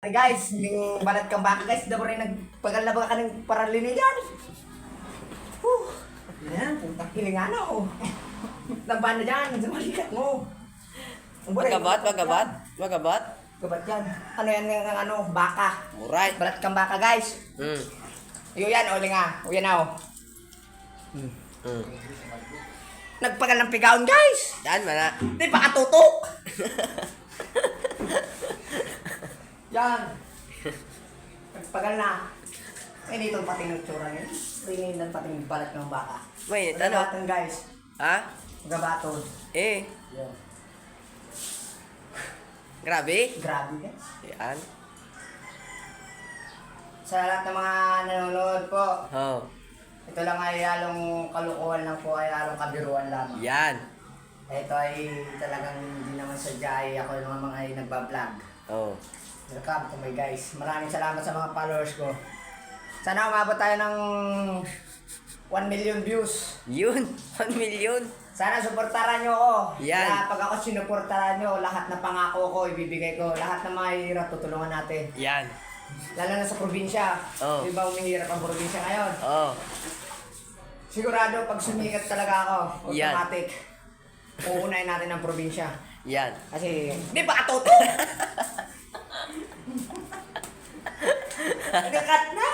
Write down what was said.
Guys, yung balat kang baka guys, daw rin nagpagalaba ka ng paralinigan. Yan, putang hilingan o. Tambahan na dyan, sumalikat mo. Magabat. Gabat yan. Ano yan ng baka. Muray. Balat kang baka guys. Iyo yan, o linga. O yan o. Nagpagal ng pigaon guys. Yan mana. Di pa katutok. Yan. Nagpagal na. Ay, dito pati ng tsura niya. Rininan pati ng balat ng baka. Wait, ano? Magabaton guys. Ha? Magabaton. Eh, Yan. grabe. Grabe guys. Yan. Sa lahat ng mga nanonood po, Oh. ito lang ay halong kalukuhan lang po, ay halong kabiruan lamang. Yan. Ito ay talagang hindi naman sadya ay ako yung mga ay nagbablog. Oh. Welcome to my guys. Maraming salamat sa mga followers ko. Sana umabot tayo ng 1 million views. Yun. 1 million. Sana suportaran nyo ako. Yan. Kaya pag ako sinuportaran nyo, lahat ng pangako ko, ibibigay ko. Lahat ng mga hirap, tutulungan natin. Yan. Lalo na sa probinsya. Oh. Di ba umihirap ang probinsya ngayon? Oh. Sigurado pag sumikat talaga ako, Yan. automatic, uunahin natin ang probinsya. Yan. Kasi, di ba katoto? Nagkat na!